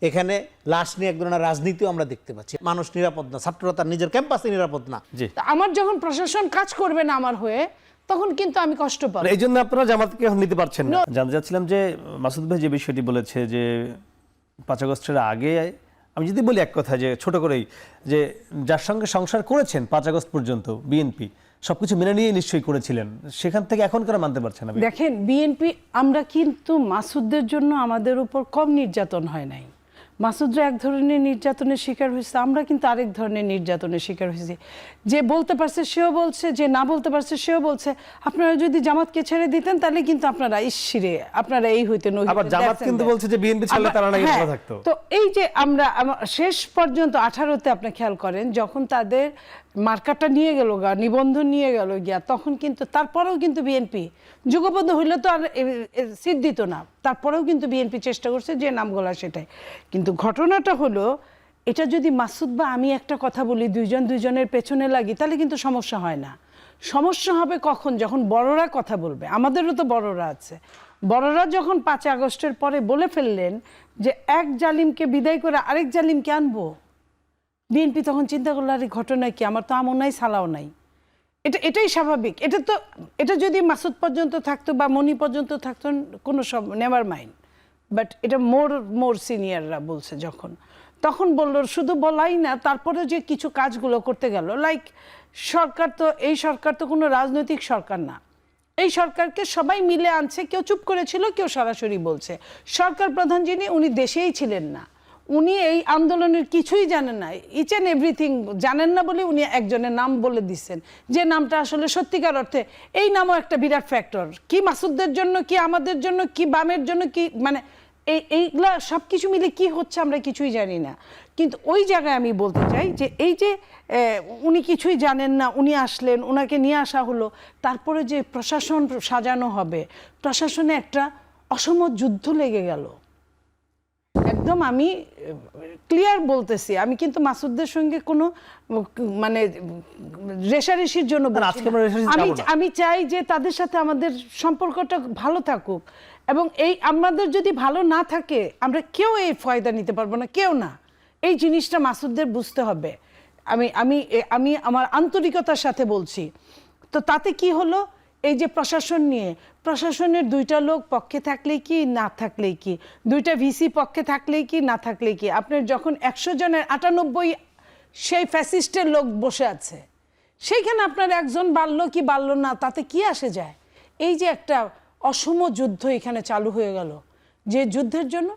এখানে লাশ নিয়ে এক ধরনের রাজনীতিও আমরা দেখতে পাচ্ছি। মানুষ নিরাপদ না, ছাত্ররা তার নিজের ক্যাম্পাসে নিরাপদ না। আমার যখন প্রশাসন কাজ করবে না আমার হয়ে, তখন কিন্তু আমি কষ্ট পাবো। এই জন্য আপনারা জামাতকে এখন নিতে পারছেন না। জানতে চাচ্ছিলাম যে মাসুদ ভাই যে বিষয়টি বলেছে যে 5 আগস্টের আগে, আমি যদি বলি এক কথা যে ছোট করেই, যে যার সঙ্গে সংসার করেছেন 5 আগস্ট পর্যন্ত বিএনপি সবকিছু মেনে নিয়ে নিশ্চয়ই করেছিলেন, সেখান থেকে এখন কেন মানতে পারছেন না? দেখেন, বিএনপি আমরা কিন্তু মাসুদদের জন্য আমাদের উপর কম নির্যাতন হয় নাই। মাসুদরা এক ধরনের নির্যাতনের শিকার হয়েছে, আমরা কিন্তু আরেক ধরনের নির্যাতনের শিকার হয়েছি। যে বলতে পারছে সেও বলছে, যে না বলতে পারছে সেও বলছে। আপনারা যদি জামাতকে ছেড়ে দিতেন তাহলে কিন্তু আপনারা ইসিরে আপনারা এই হইতেন। আবার জামাত কিন্তু বলছে যে বিএনপি ছাড়লে তারা নাকি ভালো থাকতো। তো এই যে আমরা শেষ পর্যন্ত 18-তে আপনি খেয়াল করেন, যখন তাদের মার্কাটা নিয়ে গেল গা, নিবন্ধন নিয়ে গেল গিয়া, তখন কিন্তু তারপরেও কিন্তু বিএনপি যুগবদ্ধ হইলে তো আর সিট দিত না, তারপরেও কিন্তু বিএনপি চেষ্টা করছে যে নামগুলা সেটাই। কিন্তু ঘটনাটা হলো, এটা যদি মাসুদ বা আমি একটা কথা বলি, দুইজন দুইজনের পেছনে লাগি, তাহলে কিন্তু সমস্যা হয় না। সমস্যা হবে কখন? যখন বড়রা কথা বলবে। আমাদেরও তো বড়রা আছে। বড়রা যখন 5 আগস্টের পরে বলে ফেললেন যে এক জালিমকে বিদায় করে আরেক জালিমকে আনবো, বিএনপি তখন চিন্তা করলো, আরে ঘটনা কি, আমার তো আমও নাই সালাও নাই। এটাই স্বাভাবিক। এটা যদি মাসুদ পর্যন্ত থাকতো বা মনি পর্যন্ত থাকতো, কোনো সব নেভার মাইন্ড। বাট এটা মোর সিনিয়ররা বলছে যখন, তখন বললো, শুধু বলাই না, তারপরে যে কিছু কাজগুলো করতে গেল। লাইক সরকার তো, এই সরকার তো কোনো রাজনৈতিক সরকার না। এই সরকারকে সবাই মিলে আনছে, কেউ চুপ করেছিল, কেউ সরাসরি বলছে। সরকার প্রধান যিনি, উনি দেশেই ছিলেন না, উনি এই আন্দোলনের কিছুই জানেন না, ইচ অ্যান্ড এভরিথিং জানেন না বলে উনি একজনের নাম বলে দিচ্ছেন, যে নামটা আসলে সত্যিকার অর্থে এই নামও একটা বিরাট ফ্যাক্টর। কি মাসুদদের জন্য, কি আমাদের জন্য, কি বামের জন্য, কি মানে এইগুলা সব কিছু মিলে কি হচ্ছে আমরা কিছুই জানি না। কিন্তু ওই জায়গায় আমি বলতে চাই যে এই যে উনি কিছুই জানেন না, উনি আসলেন, ওনাকে নিয়ে আসা হলো, তারপরে যে প্রশাসন সাজানো হবে, প্রশাসনে একটা অসম যুদ্ধ লেগে গেল। একদম আমি ক্লিয়ার বলতেছি, আমি কিন্তু মাসুদদের সঙ্গে কোনো মানে রেশারেশির জন্য আমি চাই যে তাদের সাথে আমাদের সম্পর্কটা ভালো থাকুক, এবং এই আমাদের যদি ভালো না থাকে আমরা কেউ এই ফায়দা নিতে পারবো না, কেউ না। এই জিনিসটা মাসুদদের বুঝতে হবে। আমি আমি আমি আমার আন্তরিকতার সাথে বলছি। তো তাতে কি হলো, এই যে প্রশাসন নিয়ে, প্রশাসনের 2টা লোক পক্ষে থাকলেই কি, না থাকলেই কি, 2টা ভিসি পক্ষে থাকলেই কি, না থাকলেই কি, আপনার যখন 100 জনের 98 সেই ফ্যাসিস্টের লোক বসে আছে, সেইখানে আপনার একজন বাড়লো কি বাড়লো না, তাতে কি আসে যায়? এই যে একটা অসম যুদ্ধ এখানে চালু হয়ে গেল, যে যুদ্ধের জন্য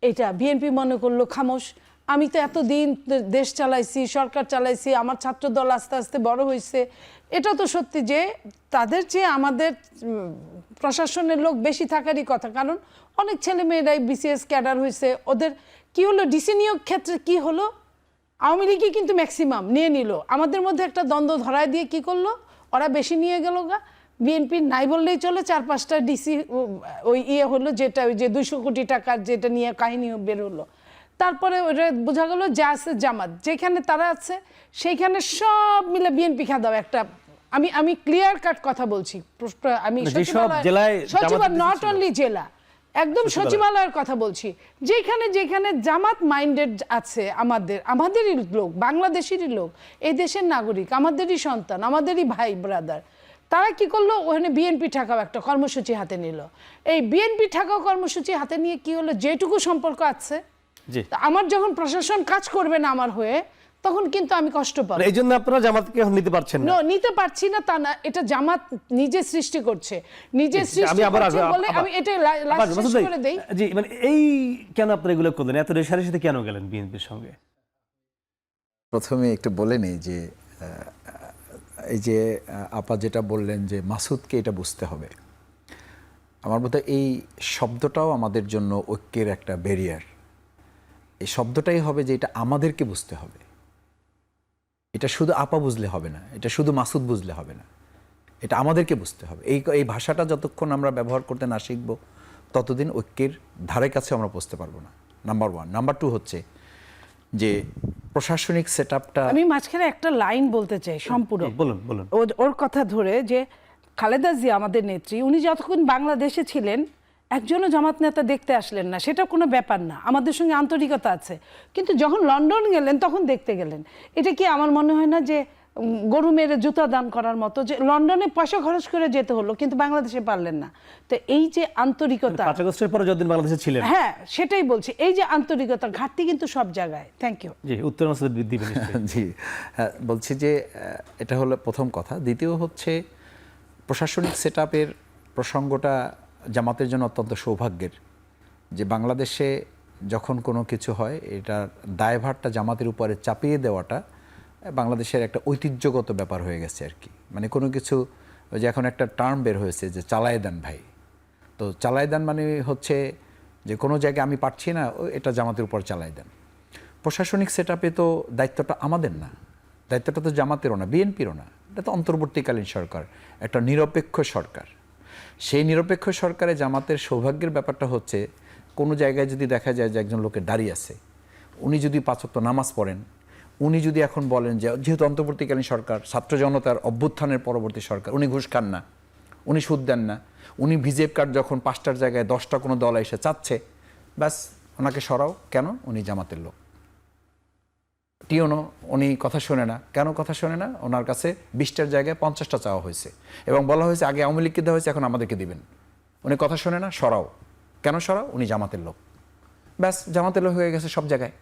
এটা বিএনপি মনে করলো খামোশ। আমি তো এতদিন দেশ চালাইছি, সরকার চালাইছি, আমার ছাত্র দল আস্তে আস্তে বড় হয়েছে। এটা তো সত্যি যে তাদের চেয়ে আমাদের প্রশাসনের লোক বেশি থাকারই কথা, কারণ অনেক ছেলে মেয়েরাই বিসিএস ক্যাডার হয়েছে। ওদের কি হলো, ডিসি নিয়োগ ক্ষেত্রে কি হলো, আওয়ামী লীগই কিন্তু ম্যাক্সিমাম নিয়ে নিল। আমাদের মধ্যে একটা দ্বন্দ্ব ধরায় দিয়ে কি করলো, ওরা বেশি নিয়ে গেল গা। বিএনপি নাই বললেই চলে, 4-5টা ডিসি ওই হলো, যেটা ওই যে 200 কোটি টাকার যেটা নিয়ে কাহিনী বের হলো। তারপরে ওটা বোঝা গেল যা আছে জামাত, যেখানে তারা আছে সেইখানে সব মিলে বিএনপি খাওয়া একটা। আমি ক্লিয়ার কাট কথা বলছি, আমি সচিবালয় নট অনলি জেলা, একদম সচিবালয়ের কথা বলছি, যেখানে যেখানে জামাত মাইন্ডেড আছে, আমাদেরই লোক, বাংলাদেশেরই লোক, এই দেশের নাগরিক, আমাদেরই সন্তান, আমাদেরই ভাই ব্রাদার, তারা কি করলো, ওখানে বিএনপি ঠেকাও একটা কর্মসূচি হাতে নিল। এই বিএনপি ঠেকাও কর্মসূচি হাতে নিয়ে কি হলো, যেটুকু সম্পর্ক আছে, আমার যখন প্রশাসন কাজ করবে না আমার হয়ে, তখন কিন্তু আমি কষ্ট পাবো। এই জন্য আপনারা জামাতকে এখন নিতে পারছেন না? নিতে পারছি না তা না, এটা জামাত নিজে সৃষ্টি করছে, নিজে সৃষ্টি করছে বলে আমি এটা লাস্ট শেষ করে দেই। জি, মানে এই কেন আপনারা এগুলো করলেন, এত রেশারের সাথে কেন গেলেন বিএনপির সঙ্গে? প্রথমে একটু বলে নেই যে এই যে আপা যেটা বললেন যে মাসুদকে এটা বুঝতে হবে, আমার মতে এই শব্দটাও আমাদের জন্য ঐক্যের একটা ব্যারিয়ার। এই শব্দটাই হবে যে এটা আমাদেরকে বুঝতে হবে, এটা শুধু আপা বুঝলে হবে না, এটা শুধু মাসুদ বুঝলে হবে না, এটা আমাদেরকে বুঝতে হবে। এই ভাষাটা যতক্ষণ আমরা ব্যবহার করতে না শিখব, ততদিন ঐক্যের ধারে কাছে আমরা পৌঁছতে পারবো না, নাম্বার 1। নাম্বার 2 হচ্ছে যে প্রশাসনিক সেটআপটা, আমি মাঝখানে একটা লাইন বলতে চাই সম্পূর্ণ, বলুন। ওর কথা ধরে, যে খালেদা জিয়া আমাদের নেত্রী, উনি যতক্ষণ বাংলাদেশে ছিলেন একজনও জামাত নেতা দেখতে আসলেন না, সেটা কোনো ব্যাপার না, আমাদের সঙ্গে আন্তরিকতা আছে। কিন্তু যখন লন্ডন গেলেন তখন দেখতে গেলেন, এটা কি আমার মনে হয় না যে গরু মেরে জুতা দান করার মতো, যে লন্ডনে পয়সা খরচ করে যেতে হলো কিন্তু বাংলাদেশে পারলেন না। তো এই যে আন্তরিকতা, 5 আগস্টের পরে যতদিন বাংলাদেশে ছিলেন, হ্যাঁ সেটাই বলছি, এই যে আন্তরিকতা ঘাটতি কিন্তু সব জায়গায়। Thank you. জি, উত্তর মাসুদ দিবেন নিশ্চয়ই। জি হ্যাঁ, বলছি যে এটা হলো প্রথম কথা। দ্বিতীয় হচ্ছে প্রশাসনিক সেটআপের প্রসঙ্গটা জামাতের জন্য অত্যন্ত সৌভাগ্যের, যে বাংলাদেশে যখন কোনো কিছু হয় এটার দায়ভারটা জামাতের উপরে চাপিয়ে দেওয়াটা বাংলাদেশের একটা ঐতিহ্যগত ব্যাপার হয়ে গেছে আর কি। মানে কোনো কিছু, ওই যে এখন একটা টার্ম বের হয়েছে যে চালায় দেন ভাই, তো চালায় দেন মানে হচ্ছে যে কোনো জায়গায় আমি পারছি না, এটা জামাতের উপর চালায় দেন। প্রশাসনিক সেটআপে তো দায়িত্বটা আমাদের না, দায়িত্বটা তো জামাতেরও না, বিএনপিরও না, এটা তো অন্তর্বর্তীকালীন সরকার, একটা নিরপেক্ষ সরকার। সেই নিরপেক্ষ সরকারে জামাতের সৌভাগ্যের ব্যাপারটা হচ্ছে কোনো জায়গায় যদি দেখা যায় যে একজন লোকের দাঁড়িয়ে আছে, উনি যদি 5 ওয়াক্ত নামাজ পড়েন, উনি যদি এখন বলেন যে যেহেতু অন্তর্বর্তীকালীন সরকার, ছাত্র জনতার অভ্যুত্থানের পরবর্তী সরকার, উনি ঘুষ খান না, উনি সুদ দেন না, উনি ভিজিএফ কার্ড যখন 5টার জায়গায় 10টা কোনো দল এসে চাচ্ছে, ব্যাস ওনাকে সরাও। কেন? উনি জামাতের লোক। টিওনো উনি কথা শোনে না। কেন কথা শোনে না? ওনার কাছে 20টার জায়গায় 50টা চাওয়া হয়েছে এবং বলা হয়েছে আগে আওয়ামী লীগকে দেওয়া হয়েছে, এখন আমাদেরকে দিবেন। উনি কথা শোনে না, সরাও। কেন সরাও? উনি জামাতের লোক। ব্যাস জামাতের লোক হয়ে গেছে সব জায়গায়।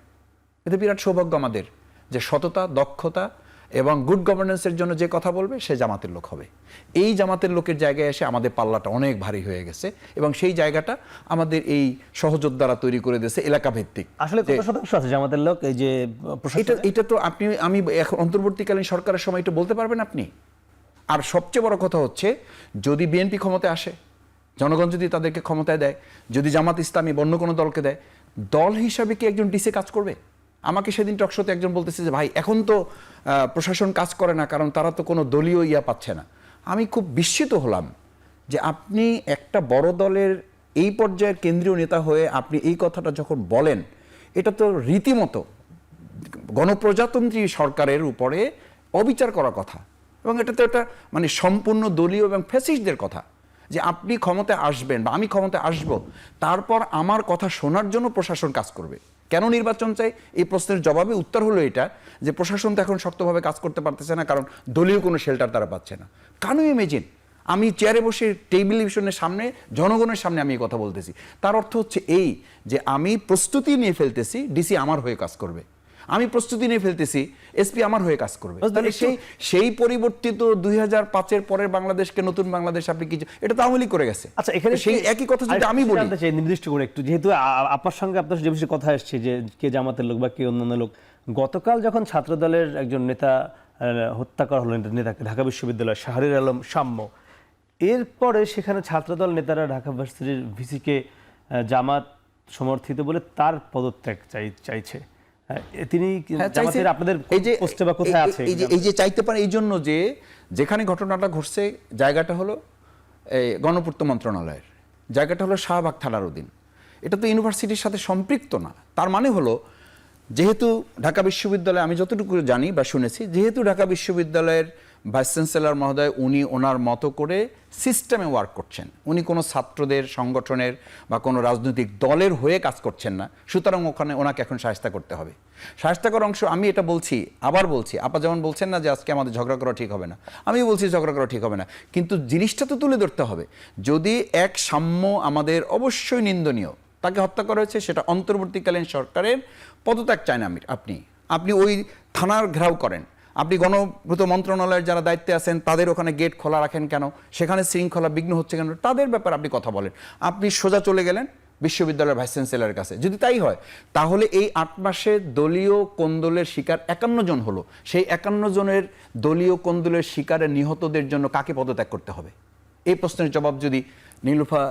এতে বিরাট সৌভাগ্য আমাদের যে সততা, দক্ষতা এবং গুড গভর্নেন্সের জন্য যে কথা বলবে সে জামাতের লোক হবে। এই জামাতের লোকের জায়গায় এসে আমাদের পাল্লাটা অনেক ভারী হয়ে গেছে এবং সেই জায়গাটা আমাদের এই সহযোদ্ধারা তৈরি করে দিয়েছে এলাকা ভিত্তিক। আসলে কত শতাংশ আছে জামাতের লোক এই যে এটা তো আমি এখন অন্তর্বর্তীকালীন সরকারের সময় এটা বলতে পারবেন আপনি। আর সবচেয়ে বড় কথা হচ্ছে যদি বিএনপি ক্ষমতায় আসে, জনগণ যদি তাদেরকে ক্ষমতায় দেয়, যদি জামাত ইসলামী অন্য কোনো দলকে দেয়, দল হিসাবে কি একজন ডিসি কাজ করবে? আমাকে সেদিন টকশোতে একজন বলতেছে যে ভাই এখন তো প্রশাসন কাজ করে না, কারণ তারা তো কোনো দলীয় ইয়া পাচ্ছে না। আমি খুব বিস্মিত হলাম যে আপনি একটা বড় দলের এই পর্যায়ের কেন্দ্রীয় নেতা হয়ে আপনি এই কথাটা যখন বলেন, এটা তো রীতিমতো গণপ্রজাতন্ত্রী সরকারের উপরে অবিচার করা কথা এবং এটা তো একটা মানে সম্পূর্ণ দলীয় এবং ফ্যাসিস্টদের কথা যে আপনি ক্ষমতায় আসবেন বা আমি ক্ষমতায় আসব, তারপর আমার কথা শোনার জন্য প্রশাসন কাজ করবে। কেন নির্বাচন চাই? এই প্রশ্নের জবাবে উত্তর হলো এটা যে প্রশাসন তো এখন শক্তভাবে কাজ করতে পারতেছে না, কারণ দলীয় কোনো শেল্টার তারা পাচ্ছে না। কেন ইমেজিন আমি চেয়ারে বসে টেলিভিশনের সামনে জনগণের সামনে আমি এই কথা বলতেছি, তার অর্থ হচ্ছে এই যে আমি প্রস্তুতি নিয়ে ফেলতেছি ডিসি আমার হয়ে কাজ করবে, আমি প্রস্তুতি নিয়ে ফেলতেছি এসপি আমার হয়ে কাজ করবে। তাহলে সেই পরিবর্তিত 2005-এর পরের বাংলাদেশকে নতুন বাংলাদেশ আপনি কি, এটা তো আওয়ামী লীগ করে গেছে। আচ্ছা, এখানে সেই একই কথা যদি আমি বলি নির্দিষ্ট করে একটু, যেহেতু আপনার সঙ্গে আপনার যে বিষয়ে কথা আসছে যে কে জামাতের লোক বা কে অন্যান্য লোক, গতকাল যখন ছাত্র দলের একজন নেতা হত্যা করা হলো, নেতাকে ঢাকা বিশ্ববিদ্যালয় শাহরির আলম সাম্য, এরপরে সেখানে ছাত্রদল নেতারা ঢাকা ভার্সিটির ভিসিকে জামাত সমর্থিত বলে তার পদত্যাগ চাইছে। তিনি জামাতের আপনাদের পোস্টে বা কোথায় আছে এই যে চাইতে পারে এই জন্য যে যেখানে ঘটনাটা ঘটছে জায়গাটা হলো গণপূর্ত মন্ত্রণালয়ের, জায়গাটা হলো শাহবাগ থানার অধীন। এটা তো ইউনিভার্সিটির সাথে সম্পৃক্ত না। তার মানে হলো যেহেতু ঢাকা বিশ্ববিদ্যালয়, আমি যতটুকু জানি বা শুনেছি, যেহেতু ঢাকা বিশ্ববিদ্যালয়ের ভাইস চ্যান্সেলর মহোদয় উনি ওনার মতো করে সিস্টেমে ওয়ার্ক করছেন, উনি কোনো ছাত্রদের সংগঠনের বা কোনো রাজনৈতিক দলের হয়ে কাজ করছেন না, সুতরাং ওখানে ওনাকে এখন শায়েস্তা করতে হবে। শায়েস্তা করার অংশ আমি এটা বলছি, আবার বলছি, আপা যেমন বলছেন না যে আজকে আমাদের ঝগড়া করা ঠিক হবে না, আমিও বলছি ঝগড়া করা ঠিক হবে না, কিন্তু জিনিসটা তো তুলে ধরতে হবে। যদি এক সাম্য আমাদের অবশ্যই নিন্দনীয়, তাকে হত্যা করা হয়েছে, সেটা অন্তর্বর্তীকালীন সরকারের পদত্যাগ চায় না। আপনি ওই থানার ঘেরাও করেন, আপনি গণপূর্ত মন্ত্রণালয়ের যারা দায়িত্বে আছেন তাদের ওখানে গেট খোলা রাখেন কেন, সেখানে শৃঙ্খলা বিঘ্ন হচ্ছে কেন, তাদের ব্যাপারে আপনি কথা বলেন। আপনি সোজা চলে গেলেন বিশ্ববিদ্যালয়ের ভাইস চ্যান্সেলরের কাছে। যদি তাই হয় তাহলে এই 8 মাসে দলীয় কোন্দলের শিকার 51 জন হলো, সেই 51 জনের দলীয় কোন্দলের শিকারে নিহতদের জন্য কাকে পদত্যাগ করতে হবে? এই প্রশ্নের জবাব যদি নীলুফা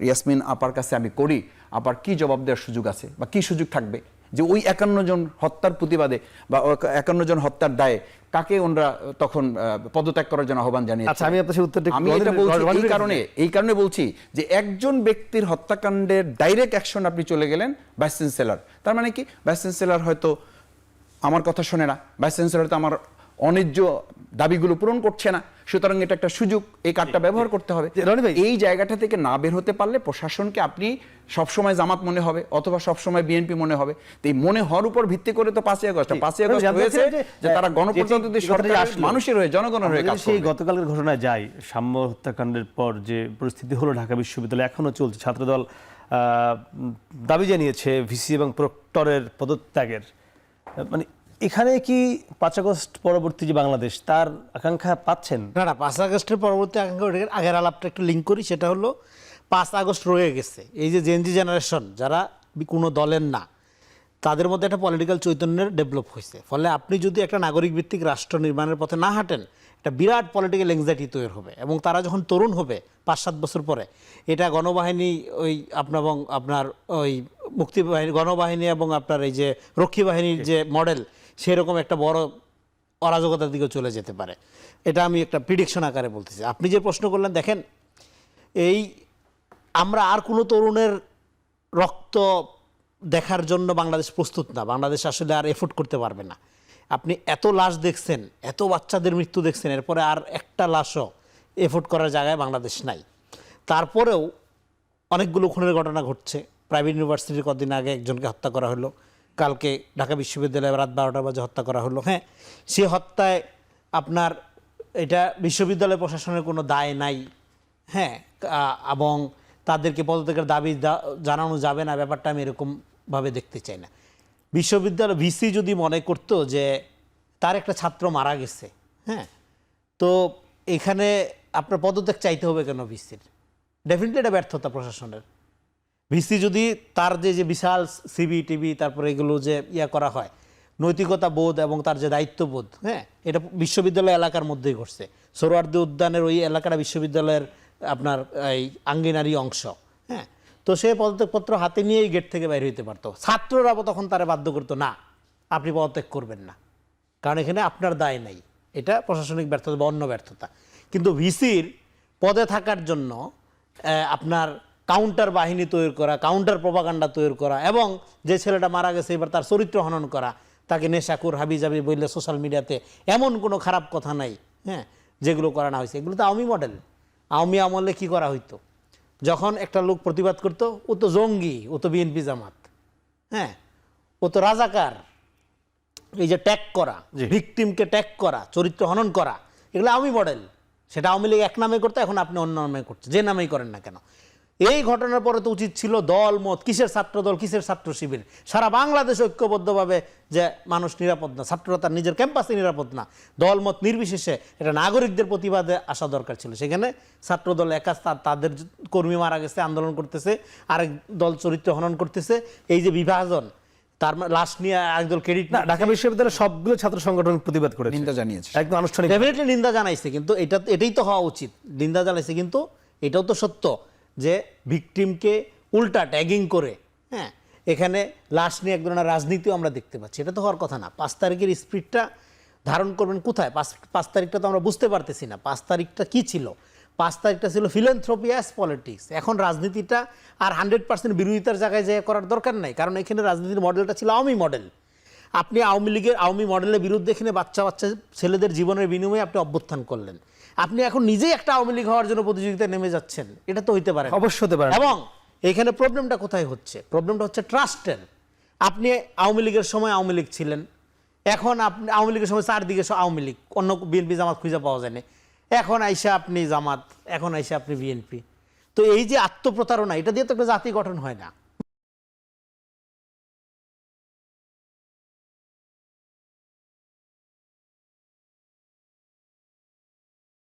ইয়াসমিন আপার কাছে আমি করি, আপার কি জবাব দেওয়ার সুযোগ আছে বা কি সুযোগ থাকবে যে ওই 51 জন হত্যার প্রতিবাদে বা 51 জন হত্যার দায়ে কাকে ওনারা তখন পদত্যাগ করার জন্য আহ্বান জানিয়েছে? আচ্ছা, আমি আপনার উত্তরটা আমি এটা বলছি এই কারণে বলছি যে একজন ব্যক্তির হত্যাকাণ্ডের ডাইরেক্ট অ্যাকশন আপনি চলে গেলেন ভাইস চ্যান্সেলর। তার মানে কি? ভাইস চ্যান্সেলর হয়তো আমার কথা শোনে না, ভাইস চ্যান্সেলর হয়তো আমার অন্যায্য দাবিগুলো পূরণ করছে না, সুতরাং এটা একটা সুযোগ, এই কার্ডটা ব্যবহার করতে হবে। রনি ভাই, এই জায়গাটা থেকে না বের হতে পারলে প্রশাসনকে আপনি সবসময় জামাত মনে হবে অথবা সবসময় বিএনপি মনে হবে। তো এই মনে হওয়ার উপর ভিত্তি করে তো 5ই আগস্ট হয়েছে যে তারা গণপ্রজাতন্ত্রী সরকার মানুষের হয়ে জনগণের হয়ে কাজ সেই করবে। গতকালের ঘটনায় যাই, সাম্য হত্যাকাণ্ডের পর যে পরিস্থিতি হলো ঢাকা বিশ্ববিদ্যালয়ে এখনো চলছে, ছাত্রদল দাবি জানিয়েছে ভিসি এবং প্রক্টরের পদত্যাগের। মানে এখানে কি 5 আগস্ট পরবর্তী যে বাংলাদেশ তার আকাঙ্ক্ষা পাচ্ছেন? না 5 আগস্টের পরবর্তী আকাঙ্ক্ষা, ওটাকে আগের আলাপটা একটু লিঙ্ক করি। সেটা হলো 5 আগস্ট রয়ে গেছে, এই যে জেনজি জেনারেশন যারা কোনো দলের না, তাদের মধ্যে একটা পলিটিক্যাল চৈতন্যের ডেভেলপ হয়েছে। ফলে আপনি যদি একটা নাগরিক ভিত্তিক রাষ্ট্র নির্মাণের পথে না হাঁটেন, একটা বিরাট পলিটিক্যাল এংজাইটি তৈরি হবে। এবং তারা যখন তরুণ হবে 5-7 বছর পরে, এটা গণবাহিনী ওই আপনার ওই মুক্তিবাহিনী গণবাহিনী এবং আপনার এই যে রক্ষী বাহিনীর যে মডেল, সেরকম একটা বড় অরাজকতার দিকে চলে যেতে পারে। এটা আমি একটা প্রিডিকশন আকারে বলতেছি। আপনি যে প্রশ্ন করলেন, দেখেন এই আমরা আর কোনো তরুণের রক্ত দেখার জন্য বাংলাদেশ প্রস্তুত না। বাংলাদেশ আসলে আর এফোর্ট করতে পারবে না। আপনি এত লাশ দেখছেন, এত বাচ্চাদের মৃত্যু দেখছেন, এরপরে আর একটা লাশও এফোর্ট করার জায়গায় বাংলাদেশ নাই। তারপরেও অনেকগুলো খুনের ঘটনা ঘটছে। প্রাইভেট ইউনিভার্সিটির কদিন আগে একজনকে হত্যা করা হলো, কালকে ঢাকা বিশ্ববিদ্যালয়ে রাত 12টা বাজে হত্যা করা হলো। হ্যাঁ, সে হত্যায় আপনার এটা বিশ্ববিদ্যালয় প্রশাসনের কোনো দায় নাই। হ্যাঁ, এবং তাদেরকে পদত্যাগের দাবি জানানো যাবে না, ব্যাপারটা আমি এরকমভাবে দেখতে চাই না। বিশ্ববিদ্যালয় ভিসি যদি মনে করতো যে তার একটা ছাত্র মারা গেছে, হ্যাঁ, তো এখানে আপনার পদত্যাগ চাইতে হবে কেন ভিসির? ডেফিনেটলি এটা ব্যর্থতা প্রশাসনের। ভিসি যদি তার যে বিশাল সিবি টিভি তারপরে এগুলো যে করা হয়, নৈতিকতা বোধ এবং তার যে দায়িত্ববোধ, হ্যাঁ, এটা বিশ্ববিদ্যালয় এলাকার মধ্যেই ঘটছে। সোহরাওয়ার্দী উদ্যানের ওই এলাকাটা বিশ্ববিদ্যালয়ের আপনার এই আঙ্গিনারই অংশ। হ্যাঁ, তো সে পদত্যাগপত্র হাতে নিয়েই গেট থেকে বাইরে হইতে পারতো। ছাত্ররা তখন তারা বাধ্য করতো, না আপনি পদত্যাগ করবেন না, কারণ এখানে আপনার দায় নাই। এটা প্রশাসনিক ব্যর্থতা বা অন্য ব্যর্থতা। কিন্তু ভিসির পদে থাকার জন্য আপনার কাউন্টার বাহিনী তৈরি করা, কাউন্টার প্রপাগান্ডা তৈরি করা, এবং যে ছেলেটা মারা গেছে এবার তার চরিত্র হনন করা, তাকে নেশাকুর হাবিজাবি বললে সোশ্যাল মিডিয়াতে এমন কোনো খারাপ কথা নাই, হ্যাঁ, যেগুলো করানো হয়েছে। এগুলো তো আওয়ামী মডেল। আওয়ামী আমলে কি করা হইতো? যখন একটা লোক প্রতিবাদ করতো, ও তো জঙ্গি, ও তো বিএনপি জামাত, হ্যাঁ, ও তো রাজাকার। এই যে ট্যাগ করা, ভিকটিমকে ট্যাগ করা, চরিত্র হনন করা, এগুলো আওয়ামী মডেল। সেটা আওয়ামী লীগ এক নামে করতো, এখন আপনি অন্য নামে করছেন, যে নামেই করেন না কেন। এই ঘটনার পরে তো উচিত ছিল দল মত, কিসের ছাত্র দল, কিসের ছাত্র শিবির, সারা বাংলাদেশ ঐক্যবদ্ধভাবে যে মানুষ নিরাপদ না, ছাত্ররা তার নিজের ক্যাম্পাসে নিরাপদ না, দল মত নির্বিশেষে এটা নাগরিকদের প্রতিবাদে আসা দরকার ছিল। সেখানে ছাত্র দল একা তাদের কর্মী মারা গেছে, আন্দোলন করতেছে, আরেক দল চরিত্র হনন করতেছে। এই যে বিভাজন, তার লাশ নিয়ে আরেকদল ক্রেডিট না, ঢাকা বিশ্ববিদ্যালয়ের সবগুলো ছাত্র সংগঠন প্রতিবাদ করেছে, নিন্দা জানিয়েছে, একদম আনুষ্ঠানিক। ডেফিনেটলি নিন্দা জানাইছে, কিন্তু এটাই তো হওয়া উচিত। নিন্দা জানাইছে, কিন্তু এটাও তো সত্য যে ভিকটিমকে উল্টা ট্যাগিং করে, হ্যাঁ, এখানে লাশ নিয়ে এক ধরনের রাজনীতিও আমরা দেখতে পাচ্ছি। এটা তো হওয়ার কথা না। 5 তারিখের স্পিরিটটা ধারণ করবেন কোথায়? 5 তারিখটা তো আমরা বুঝতে পারতেছি না। 5 তারিখটা কি ছিল? 5 তারিখটা ছিল ফিলান্থ্রপি অ্যাজ পলিটিক্স। এখন রাজনীতিটা আর 100% বিরোধিতার জায়গায় যে করার দরকার নাই, কারণ এখানে রাজনীতির মডেলটা ছিল আওয়ামী মডেল। আপনি আওয়ামী লীগের আওয়ামী মডেলের বিরুদ্ধে এখানে বাচ্চা ছেলেদের জীবনের বিনিময়ে আপনি অভ্যুত্থান করলেন। আপনি এখন নিজেই একটা আওয়ামী লীগ হওয়ার জন্য প্রতিযোগিতায় নেমে যাচ্ছেন। এটা তো হইতে পারে, অবশ্যই হতে পারে। এবং এখানে প্রবলেমটা কোথায় হচ্ছে? প্রবলেমটা হচ্ছে ট্রাস্টের। আপনি আওয়ামী লীগের সময় আওয়ামী লীগ ছিলেন, এখন আপনি আওয়ামী লীগের সময় চারদিকে আওয়ামী লীগ, অন্য বিএনপি জামাত খুঁজে পাওয়া যায়নি। এখন আইসা আপনি জামাত, এখন আইসা আপনি বিএনপি। তো এই যে আত্মপ্রতারণা, এটা দিয়ে তো একটা জাতি গঠন হয় না।